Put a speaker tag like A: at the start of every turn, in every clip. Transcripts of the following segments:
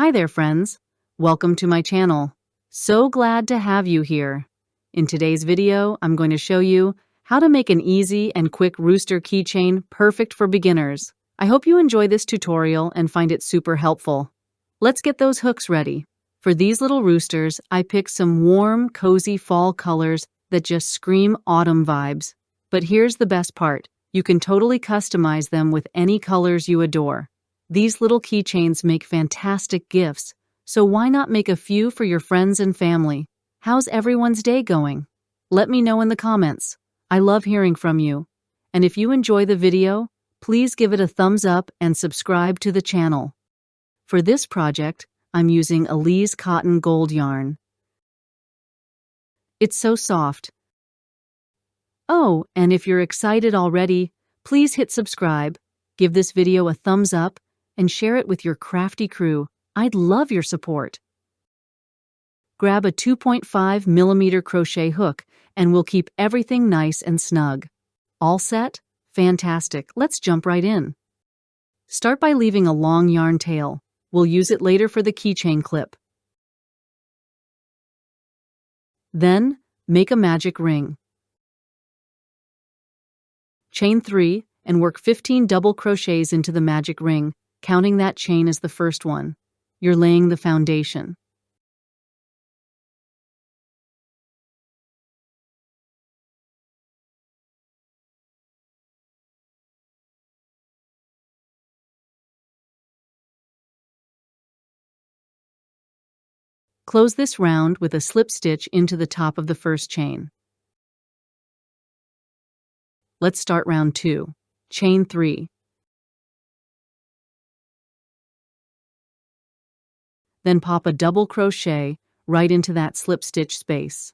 A: Hi there, friends. Welcome to my channel. So glad to have you here. In today's video, I'm going to show you how to make an easy and quick rooster keychain perfect for beginners. I hope you enjoy this tutorial and find it super helpful. Let's get those hooks ready. For these little roosters, I picked some warm, cozy fall colors that just scream autumn vibes. But here's the best part. You can totally customize them with any colors you adore. These little keychains make fantastic gifts, so why not make a few for your friends and family? How's everyone's day going? Let me know in the comments. I love hearing from you. And if you enjoy the video, please give it a thumbs up and subscribe to the channel. For this project, I'm using Elise cotton gold yarn. It's so soft. Oh, and if you're excited already, please hit subscribe, give this video a thumbs up, and share it with your crafty crew. I'd love your support. Grab a 2.5mm crochet hook and we'll keep everything nice and snug. All set? Fantastic. Let's jump right in. Start by leaving a long yarn tail. We'll use it later for the keychain clip. Then, make a magic ring. Chain 3 and work 15 double crochets into the magic ring, counting that chain as the first one. You're laying the foundation. Close this round with a slip stitch into the top of the first chain. Let's start round 2. Chain 3. Then pop a double crochet right into that slip stitch space.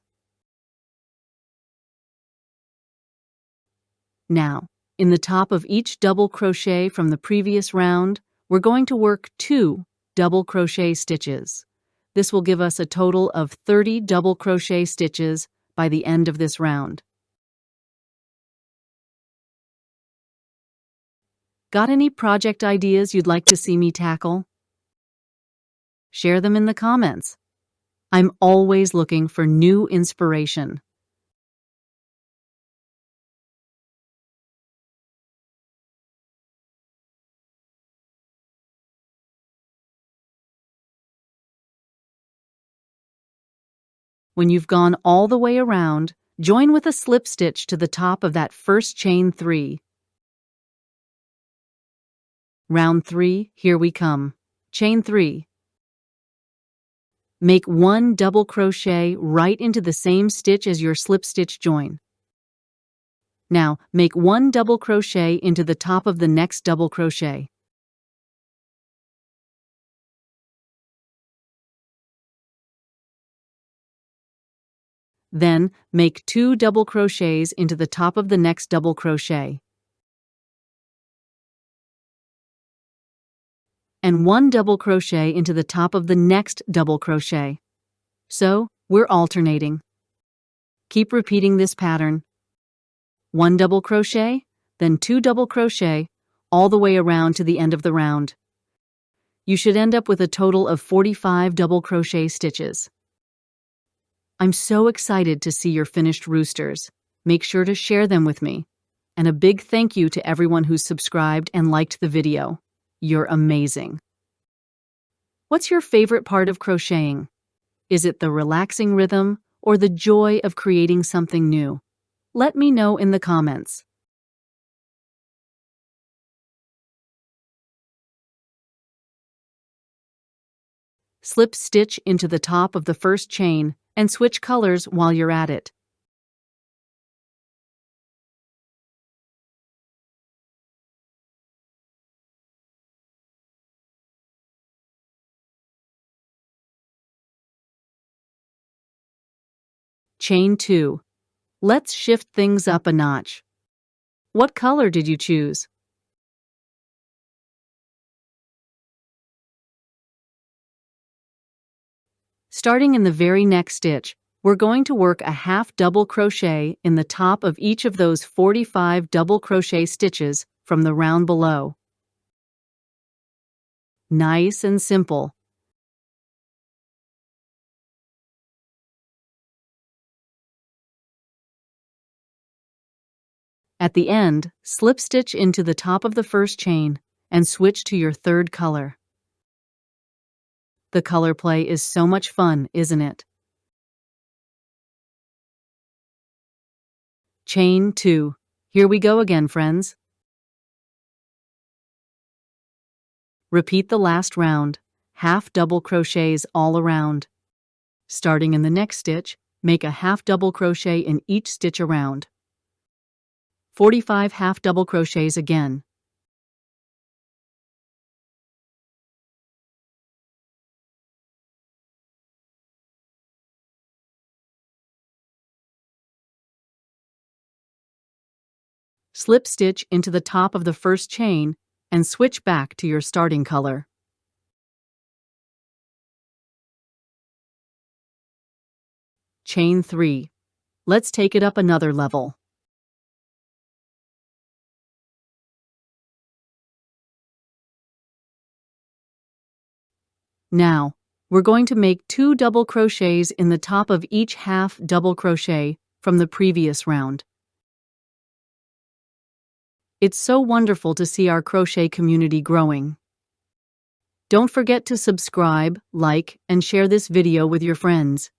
A: Now, in the top of each double crochet from the previous round, we're going to work 2 double crochet stitches. This will give us a total of 30 double crochet stitches by the end of this round. Got any project ideas you'd like to see me tackle? Share them in the comments. I'm always looking for new inspiration. When you've gone all the way around, join with a slip stitch to the top of that first chain 3. Round 3, here we come. Chain 3. Make 1 double crochet right into the same stitch as your slip stitch join. Now, make 1 double crochet into the top of the next double crochet. Then, make 2 double crochets into the top of the next double crochet. And 1 double crochet into the top of the next double crochet. So, we're alternating. Keep repeating this pattern. 1 double crochet, then 2 double crochet, all the way around to the end of the round. You should end up with a total of 45 double crochet stitches. I'm so excited to see your finished roosters. Make sure to share them with me. And a big thank you to everyone who's subscribed and liked the video. You're amazing. What's your favorite part of crocheting? Is it the relaxing rhythm or the joy of creating something new? Let me know in the comments. Slip stitch into the top of the first chain and switch colors while you're at it. Chain 2. Let's shift things up a notch. What color did you choose? Starting in the very next stitch, we're going to work a half double crochet in the top of each of those 45 double crochet stitches from the round below. Nice and simple. At the end, slip stitch into the top of the first chain and switch to your third color. The color play is so much fun, isn't it? Chain 2. Here we go again, friends. Repeat the last round, half double crochets all around. Starting in the next stitch, make a half double crochet in each stitch around. 45 half double crochets again. Slip stitch into the top of the first chain and switch back to your starting color. Chain 3. Let's take it up another level. Now, we're going to make 2 double crochets in the top of each half double crochet from the previous round. It's so wonderful to see our crochet community growing. Don't forget to subscribe, like, and share this video with your friends.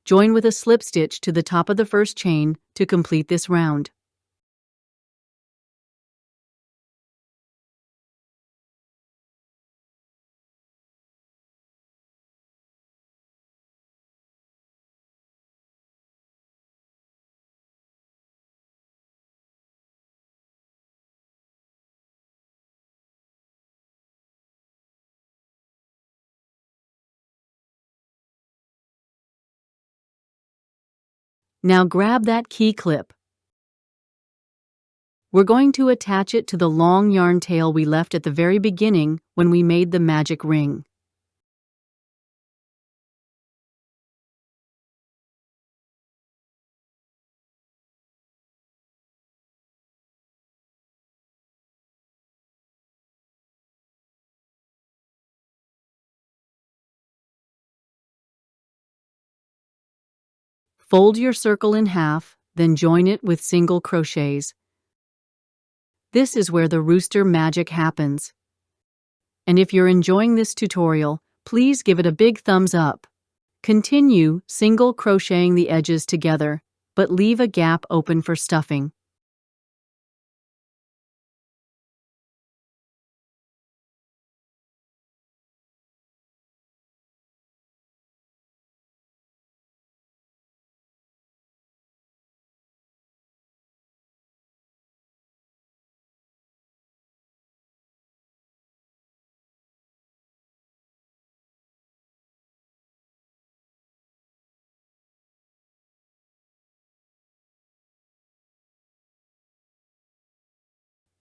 A: Join with a slip stitch to the top of the first chain to complete this round. Now grab that key clip. We're going to attach it to the long yarn tail we left at the very beginning when we made the magic ring. Fold your circle in half, then join it with single crochets. This is where the rooster magic happens. And if you're enjoying this tutorial, please give it a big thumbs up. Continue single crocheting the edges together, but leave a gap open for stuffing.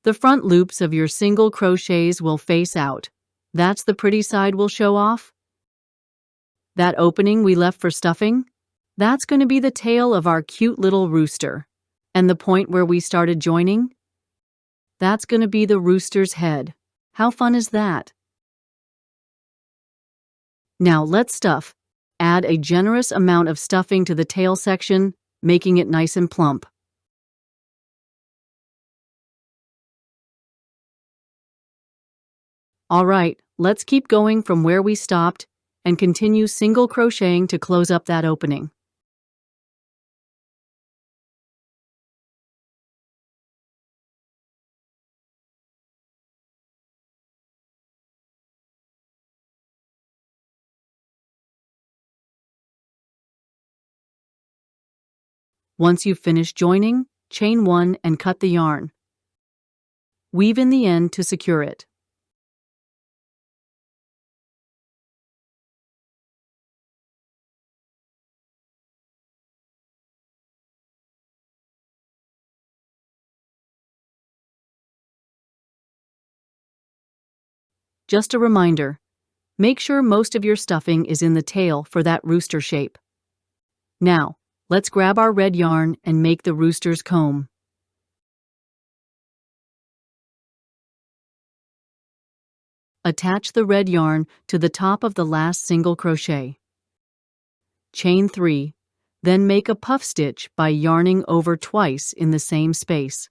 A: The front loops of your single crochets will face out. That's the pretty side we'll show off. That opening we left for stuffing? That's going to be the tail of our cute little rooster. And the point where we started joining? That's going to be the rooster's head. How fun is that? Now let's stuff. Add a generous amount of stuffing to the tail section, making it nice and plump. All right, let's keep going from where we stopped and continue single crocheting to close up that opening. Once you've finished joining, chain 1 and cut the yarn. Weave in the end to secure it. Just a reminder, Make sure most of your stuffing is in the tail for that rooster shape. Now, let's grab our red yarn and make the rooster's comb. Attach the red yarn to the top of the last single crochet. Chain 3, then make a puff stitch by yarning over twice in the same space.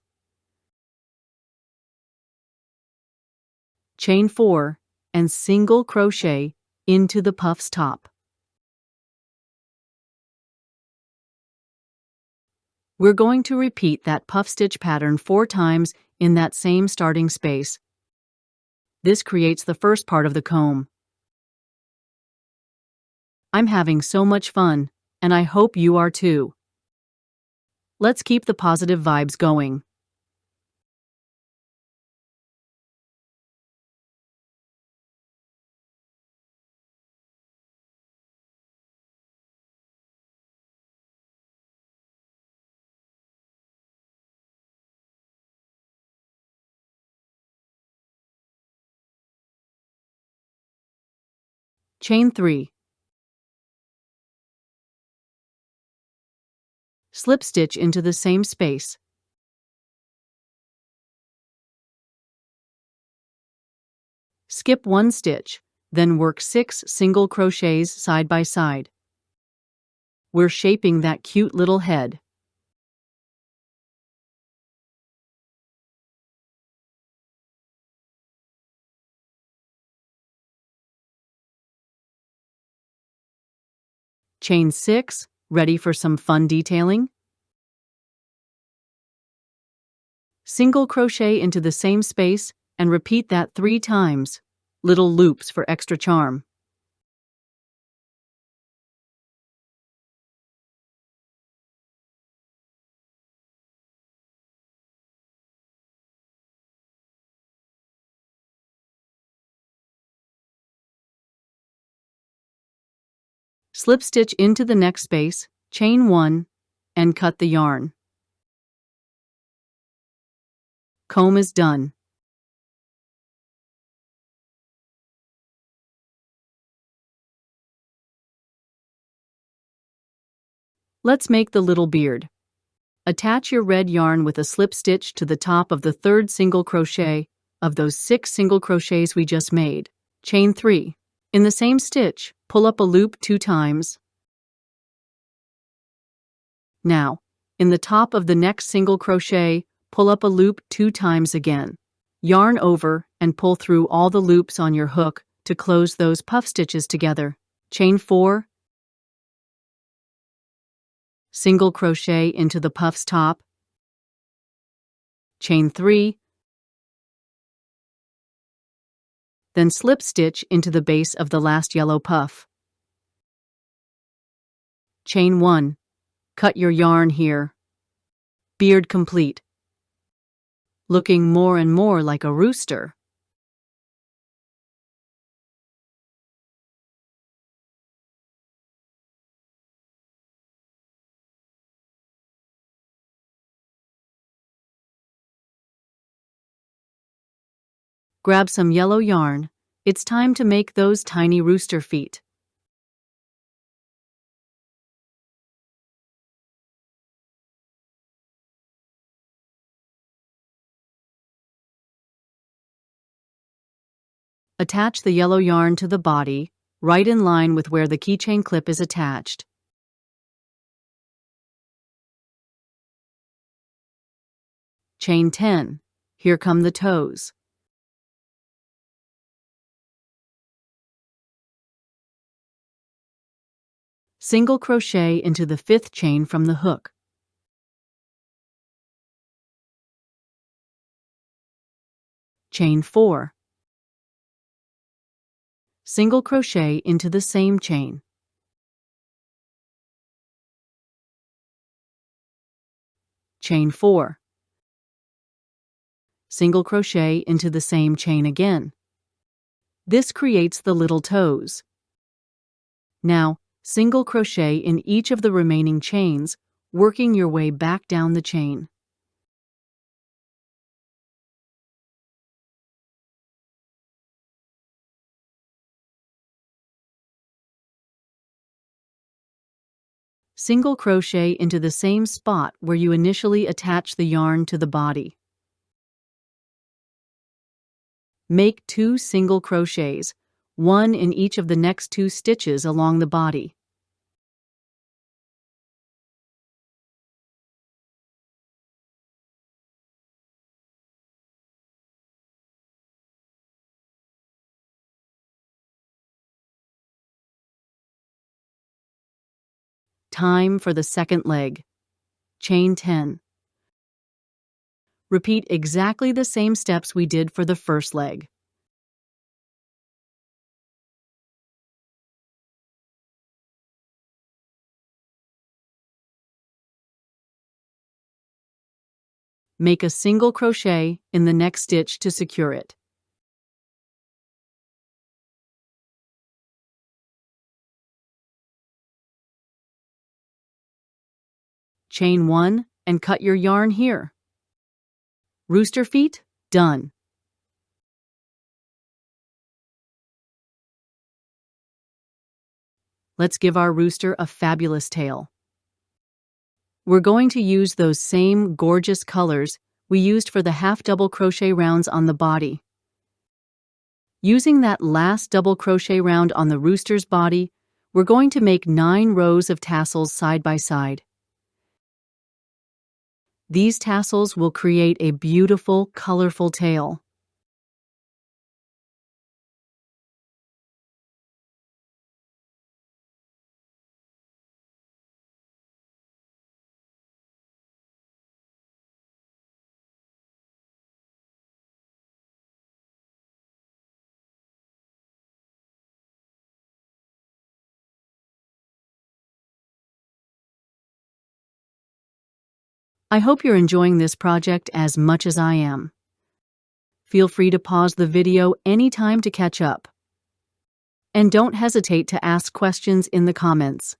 A: Chain 4 and single crochet into the puff's top. We're going to repeat that puff stitch pattern 4 times in that same starting space. This creates the first part of the comb. I'm having so much fun, and I hope you are too. Let's keep the positive vibes going. Chain 3. Slip stitch into the same space. Skip 1 stitch, then work 6 single crochets side by side. We're shaping that cute little head. Chain 6, ready for some fun detailing? Single crochet into the same space and repeat that 3 times. Little loops for extra charm. Slip stitch into the next space, chain 1, and cut the yarn. Comb is done. Let's make the little beard. Attach your red yarn with a slip stitch to the top of the 3rd single crochet of those 6 single crochets we just made. Chain 3. In the same stitch, pull up a loop 2 times. Now, in the top of the next single crochet, pull up a loop 2 times again. Yarn over and pull through all the loops on your hook to close those puff stitches together. Chain 4. Single crochet into the puff's top. Chain 3. Then slip stitch into the base of the last yellow puff. Chain 1. Cut your yarn here. Beard complete. Looking more and more like a rooster. Grab some yellow yarn. It's time to make those tiny rooster feet. Attach the yellow yarn to the body, right in line with where the keychain clip is attached. Chain 10. Here come the toes. Single crochet into the 5th chain from the hook. Chain 4. Single crochet into the same chain. Chain 4. Single crochet into the same chain again. This creates the little toes. Now, single crochet in each of the remaining chains, working your way back down the chain. Single crochet into the same spot where you initially attach the yarn to the body. Make 2 single crochets, one in each of the next 2 stitches along the body. Time for the second leg. Chain 10. Repeat exactly the same steps we did for the first leg. Make a single crochet in the next stitch to secure it. Chain 1 and cut your yarn here. Rooster feet, done. Let's give our rooster a fabulous tail. We're going to use those same gorgeous colors we used for the half double crochet rounds on the body. Using that last double crochet round on the rooster's body, we're going to make 9 rows of tassels side by side. These tassels will create a beautiful, colorful tail. I hope you're enjoying this project as much as I am. Feel free to pause the video anytime to catch up. And don't hesitate to ask questions in the comments.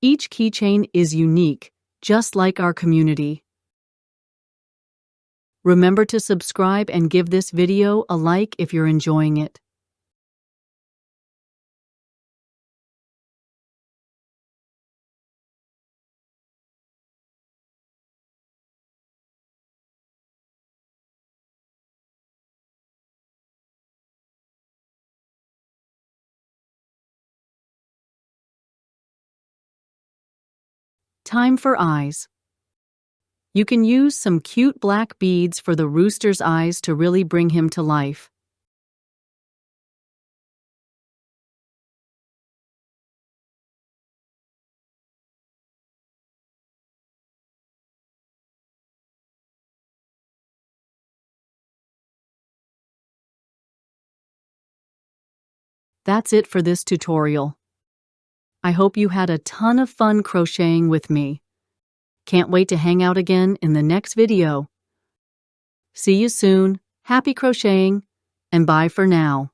A: Each keychain is unique, just like our community. Remember to subscribe and give this video a like if you're enjoying it. Time for eyes. You can use some cute black beads for the rooster's eyes to really bring him to life. That's it for this tutorial. I hope you had a ton of fun crocheting with me. Can't wait to hang out again in the next video. See you soon, happy crocheting, and bye for now.